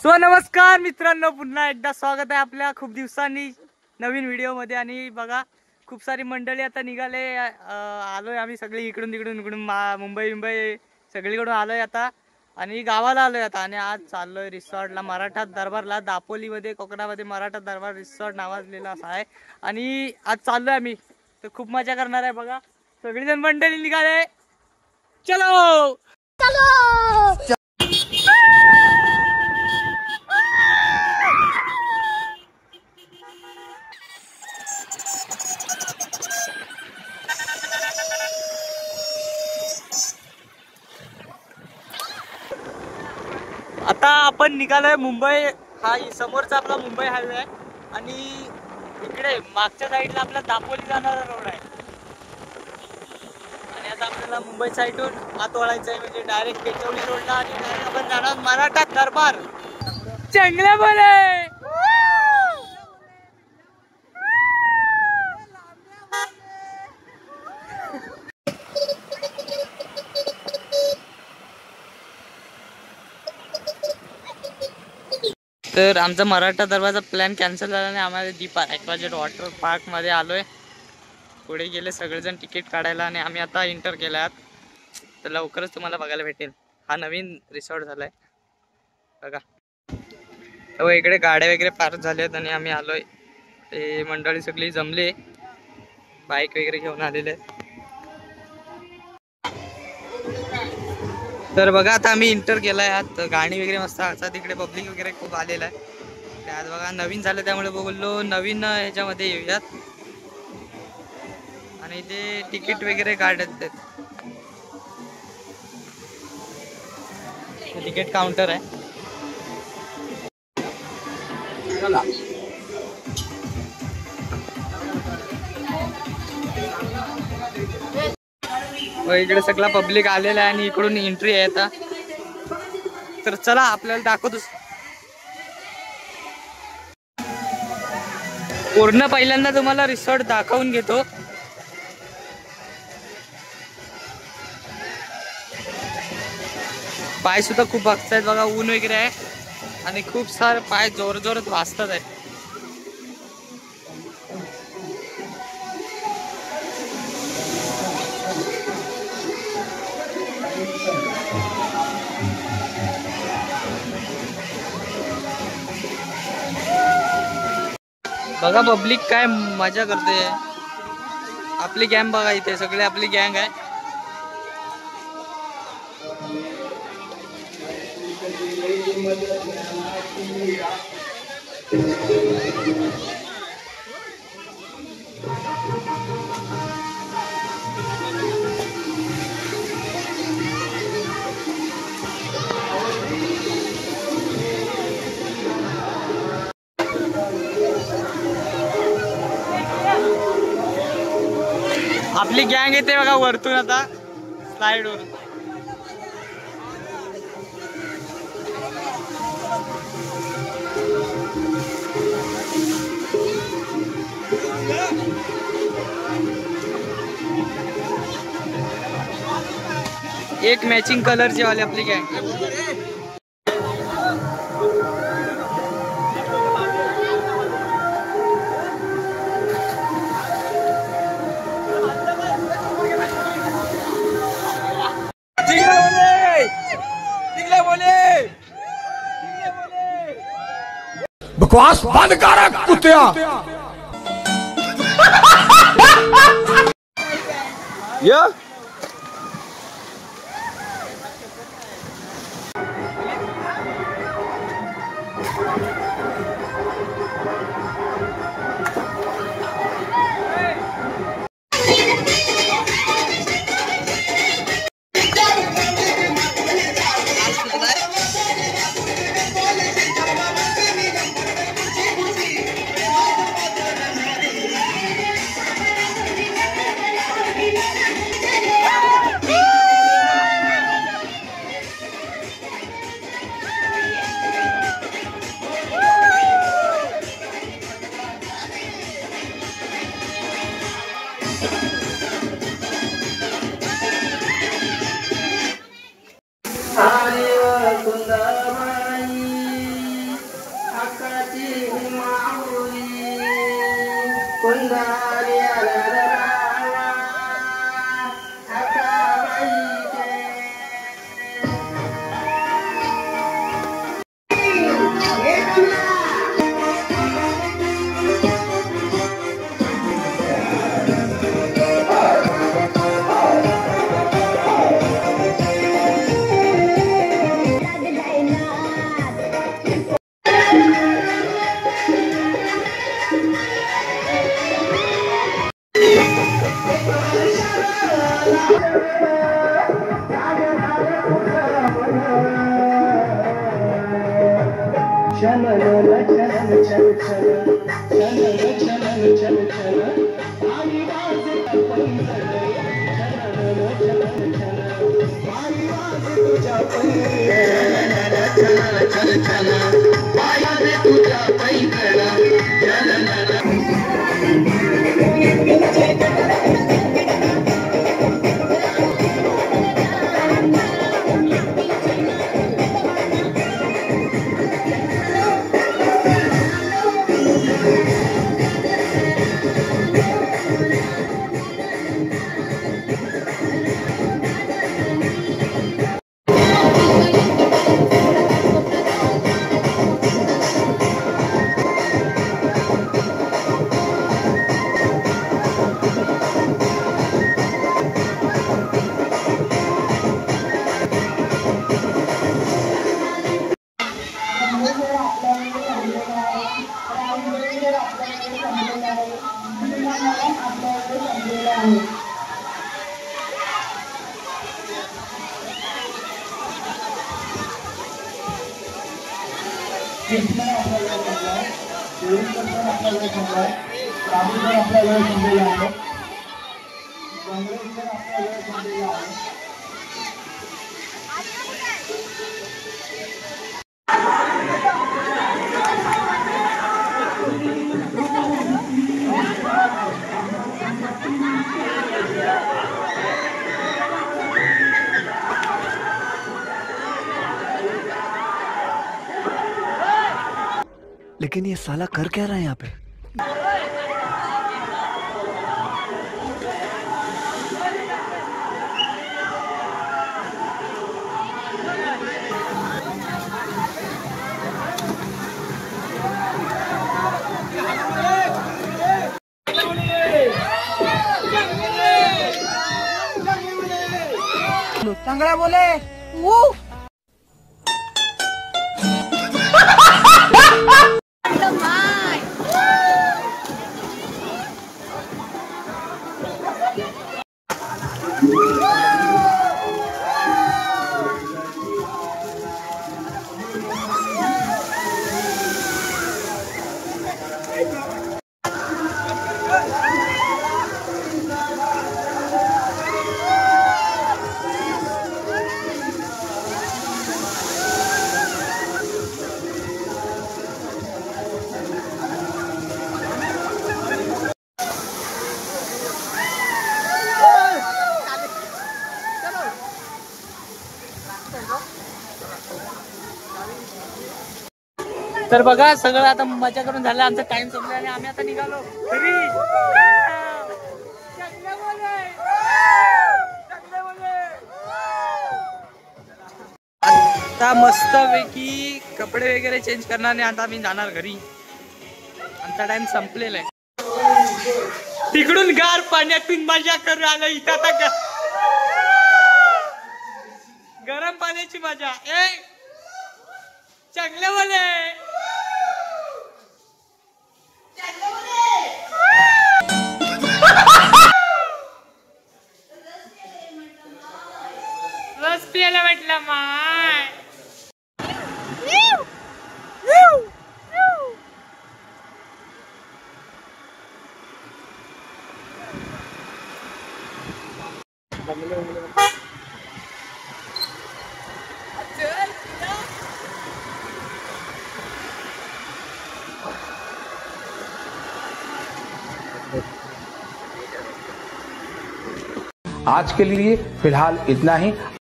So नमस्कार मित्रांनो, पुन्हा एकदा स्वागत आहे आपल्या खूप दिवसांनी नवीन व्हिडिओ मध्ये। आणि बघा खूप सारी मंडळी आता निघाले, आलोय आम्ही सगळे इकडून मुंबई सगळीकडून आलोय आता आणि गावाला आलोय आता। आणि आज चाललोय रिसॉर्टला, मराठा दरबारला, दापोलीमध्ये कोकणामध्ये मराठा दरबार रिसॉर्ट नावाजलेला असा आहे। आणि आज चाललोय आम्ही, तर खूप मजा करणार आहे। बघा सगळीजण मंडळी निघाले, चलो चलो। आता आपण निघालोय मुंबई, हा समोरचा आपला मुंबई हायवे आहे आणि इकडे मागच्या साईडला आपला दापोली जाणारा रोड आहे। आणि आता आपल्याला मुंबई साईडून आत वळायचं आहे, म्हणजे डायरेक्ट पेचवली रोडला आणि डायरेक्ट आपण जाणार मराठा दरबार। चांगले बोले। तर आमचा मराठा दरबारचा प्लॅन कॅन्सल झाला आणि आम्हाला दीपा एक्वाजेट वॉटर पार्क मध्ये आलोय। पुढे गेले सगळेजण तिकीट काढायला आणि आम्ही आता एंटर केल्यात, तर लवकरच तुम्हाला बघायला भेटेल। हा नवीन रिसॉर्ट झालाय बघा। तर इकडे गाड्या वगैरे पार्क झाल्यात आणि आम्ही आलोय, ते मंडळी सगळी जमले, बाईक वगैरे घेऊन आलेले। तर बघा आता आम्ही एंटर केलाय आत, गाणी वगैरे मस्त असतात, तिकडे पब्लिक वगैरे खूप आलेला आहे। आज बघा नवीन झालं त्यामुळे बोललो नवीन ह्याच्यामध्ये येऊयात। आणि ते तिकीट वगैरे काढत आहेत, तिकीट काउंटर आहे। इकडे सगळा पब्लिक आलेला आहे आणि इकडून एंट्री आहे आता। तर चला आपल्याला दाखवतो, पूर्ण पहिल्यांदा तुम्हाला रिसॉर्ट दाखवून घेतो। पाय सुद्धा खूप वाजतायत बघा, ऊन वगैरे आहे आणि खूप सारे पाय जोर जोरात वाजतात आहेत। बघा पब्लिक काय मजा करते, आपली गँग बघा, इथे सगळे आपली गँग आहे। आपली गँग येते बघा वरतून आता स्लाइड वर। एक मॅचिंग कलरची वाली आपली गँग। बकवास बंद कर कुत्तिया। या लेकिन ये साला कर क्या रहा है यहाँ पे? चांगला बोले तर बघा सगळं आता मजा करून झालं, आमचा टाइम संपला आणि आम्ही आता निघालो घरी. आता मस्त पैकी कपडे वगैरे चेंज करणार आणि आता आम्ही जाणार घरी. आमचा टाइम संपलेला आहे. तिकडून गार पाण्यातून मजा करून आलो इथं आता गरम पाण्याची मजा. चांगले बोले रस पियाला म्हटलं माय. आज के लिए फिलहाल इतना ही.